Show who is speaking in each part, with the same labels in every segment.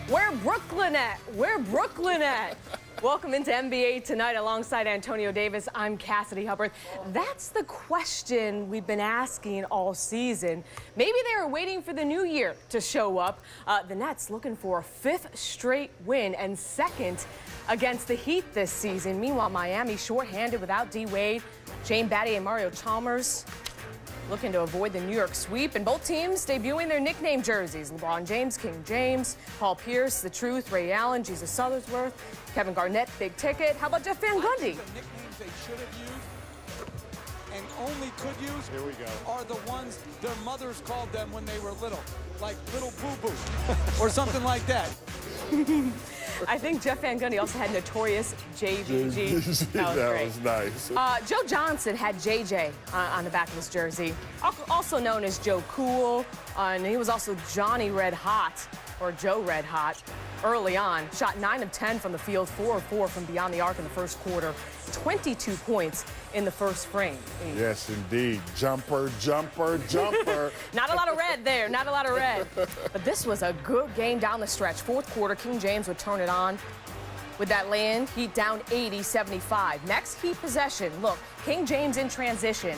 Speaker 1: Where Brooklyn at? Where Brooklyn at? Welcome into NBA Tonight alongside Antonio Davis. I'm Cassidy Hubbard. That's the question we've been asking all season. Maybe they were waiting for the new year to show up. The Nets looking for a fifth straight win and second against the Heat this season. Meanwhile, Miami shorthanded without D-Wade, James Batty and Mario Chalmers looking to avoid the New York sweep, and both teams debuting their nickname jerseys. LeBron James, King James, Paul Pierce, The Truth, Ray Allen, Jesus Sothersworth, Kevin Garnett, Big Ticket. How about Jeff Van Gundy?
Speaker 2: The nicknames they should have used and only could use
Speaker 3: Here we go.
Speaker 2: are the ones their mothers called them when they were little, like Little Boo Boo or something like that.
Speaker 1: I think Jeff Van Gundy also had notorious JVG. That was great.
Speaker 3: Was nice.
Speaker 1: Joe Johnson had JJ on the back of his jersey, also known as Joe Cool, and he was also Johnny Red Hot, or Joe Red Hot, early on. Shot 9 of 10 from the field, 4 of 4 from beyond the arc in the first quarter, 22 points in the first frame.
Speaker 3: Yes, indeed. Jumper, jumper, jumper.
Speaker 1: Not a lot of red there, not a lot of red. But this was a good game down the stretch. Fourth quarter, King James would turn it on with that lay-in. Heat down 80-75. Next Heat possession, look, King James in transition,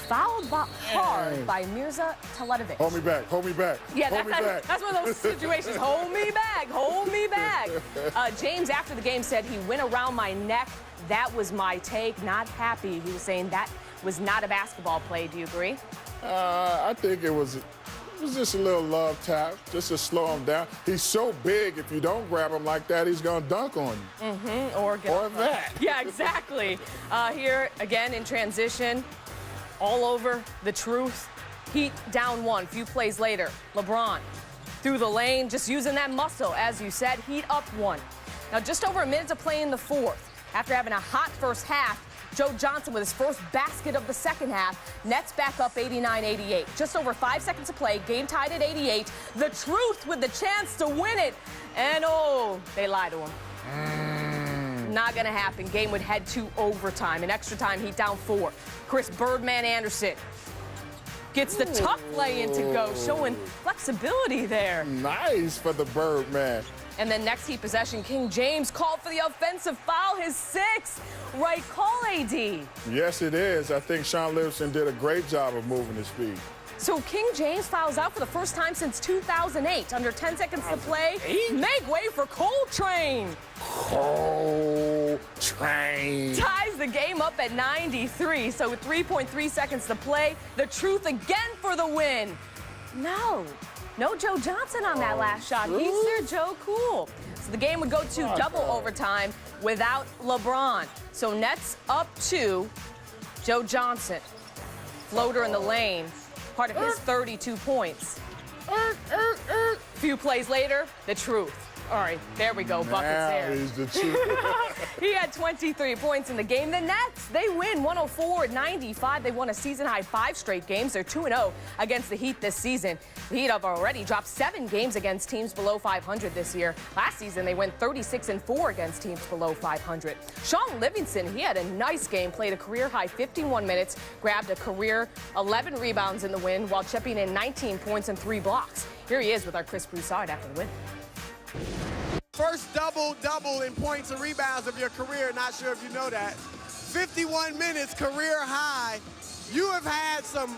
Speaker 1: fouled hard by Mirza Teletovic.
Speaker 3: Hold me back, hold me back.
Speaker 1: Yeah,
Speaker 3: hold me back.
Speaker 1: That's one of those situations. Hold me back, hold me back. James, after the game, said he went around my neck. That was my take. Not happy. He was saying that was not a basketball play. Do you agree?
Speaker 3: I think it was just a little love tap, just to slow him down. He's so big, if you don't grab him like that, he's going to dunk on you.
Speaker 1: Mm-hmm. Or
Speaker 3: that.
Speaker 1: Yeah, exactly. Here, again, in transition, all over The Truth. Heat down 1. Few plays later, LeBron through the lane, just using that muscle, as you said. Heat up 1. Now, just over a minute to play in the fourth. After having a hot first half, Joe Johnson with his first basket of the second half. Nets back up 89-88. Just over 5 seconds to play. Game tied at 88. The Truth with the chance to win it. And, oh, they lied to him. Not going to happen. Game would head to overtime. In extra time, Heat down 4. Chris Birdman Anderson gets the tough lay-in to go, showing flexibility there.
Speaker 3: Nice for the Birdman.
Speaker 1: And then next Heat possession, King James called for the offensive foul, his 6th. Right call, AD.
Speaker 3: Yes, it is. I think Sean Livingston did a great job of moving his feet.
Speaker 1: So King James fouls out for the first time since 2008. Under 10 seconds to play, make way for Coltrane.
Speaker 3: Coltrane.
Speaker 1: Ties the game up at 93. So with 3.3 seconds to play, The Truth again for the win. No Joe Johnson on that last shot. He's their Joe Cool. So the game would go to double overtime without LeBron. So Nets up 2. Joe Johnson, floater in the lane, part of his 32 points. Few plays later, The Truth. All right, there we go, buckets there.
Speaker 3: He's the truth.
Speaker 1: He had 23 points in the game. The Nets, they win 104-95. They won a season-high 5 straight games. They're 2-0 against the Heat this season. The Heat have already dropped 7 games against teams below 500 this year. Last season, they went 36-4 against teams below 500. Sean Livingston, he had a nice game, played a career-high 51 minutes, grabbed a career 11 rebounds in the win while chipping in 19 points and 3 blocks. Here he is with our Chris Broussard after the win.
Speaker 4: First double-double in points and rebounds of your career. Not sure if you know that. 51 minutes, career high. You have had some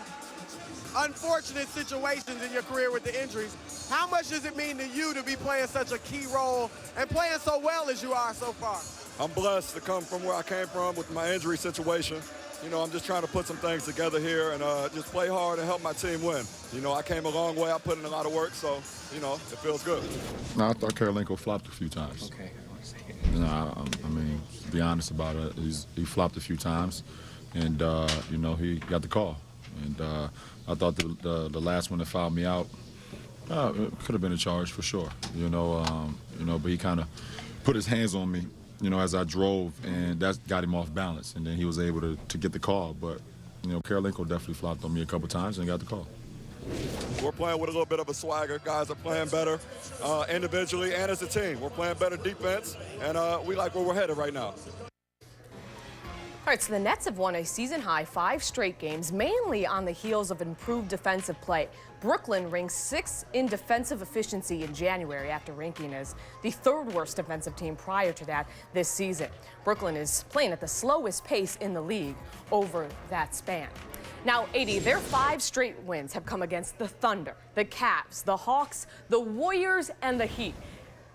Speaker 4: unfortunate situations in your career with the injuries. How much does it mean to you to be playing such a key role and playing so well as you are so far?
Speaker 5: I'm blessed to come from where I came from with my injury situation. You know, I'm just trying to put some things together here and just play hard and help my team win. You know, I came a long way. I put in a lot of work, so, you know, it feels good.
Speaker 6: No, I thought Karolinko flopped a few times.
Speaker 7: Okay.
Speaker 6: No, I mean, to be honest about it, he flopped a few times, and, you know, he got the call. And I thought the last one that fouled me out it could have been a charge for sure, you know, but he kind of put his hands on me, you know, as I drove, and that got him off balance, and then he was able to get the call. But, you know, Karolinko definitely flopped on me a couple times and got the call.
Speaker 5: We're playing with a little bit of a swagger. Guys are playing better individually and as a team. We're playing better defense, and we like where we're headed right now.
Speaker 1: All right, so the Nets have won a season-high 5 straight games, mainly on the heels of improved defensive play. Brooklyn ranks 6th in defensive efficiency in January after ranking as the 3rd worst defensive team prior to that this season. Brooklyn is playing at the slowest pace in the league over that span. Now, 80, their 5 straight wins have come against the Thunder, the Cavs, the Hawks, the Warriors, and the Heat.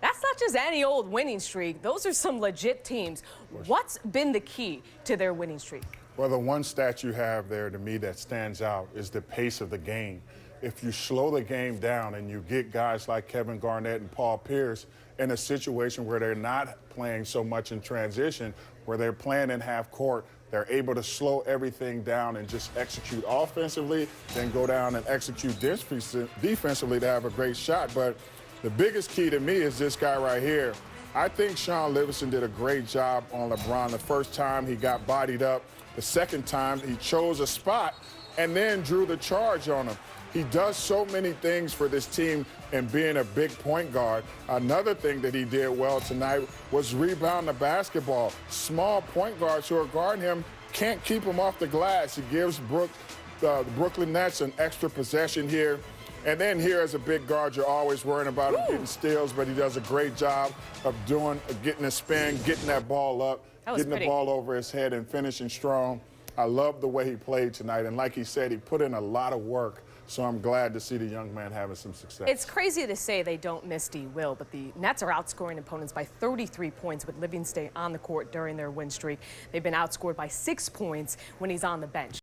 Speaker 1: That's not just any old winning streak. Those are some legit teams. What's been the key to their winning streak?
Speaker 3: Well, the one stat you have there to me that stands out is the pace of the game. If you slow the game down and you get guys like Kevin Garnett and Paul Pierce in a situation where they're not playing so much in transition, where they're playing in half court, they're able to slow everything down and just execute offensively, then go down and execute defensively to have a great shot. But the biggest key to me is this guy right here. I think Sean Livingston did a great job on LeBron. The first time he got bodied up. The second time he chose a spot and then drew the charge on him. He does so many things for this team and being a big point guard. Another thing that he did well tonight was rebound the basketball. Small point guards who are guarding him can't keep him off the glass. He gives the Brooklyn Nets an extra possession here. And then here as a big guard, you're always worrying about him getting steals, but he does a great job of getting a spin, getting that ball up, getting the ball over his head and finishing strong. I love the way he played tonight. And like he said, he put in a lot of work. So I'm glad to see the young man having some success.
Speaker 1: It's crazy to say they don't miss D. Will, but the Nets are outscoring opponents by 33 points with Livingston on the court during their win streak. They've been outscored by 6 points when he's on the bench.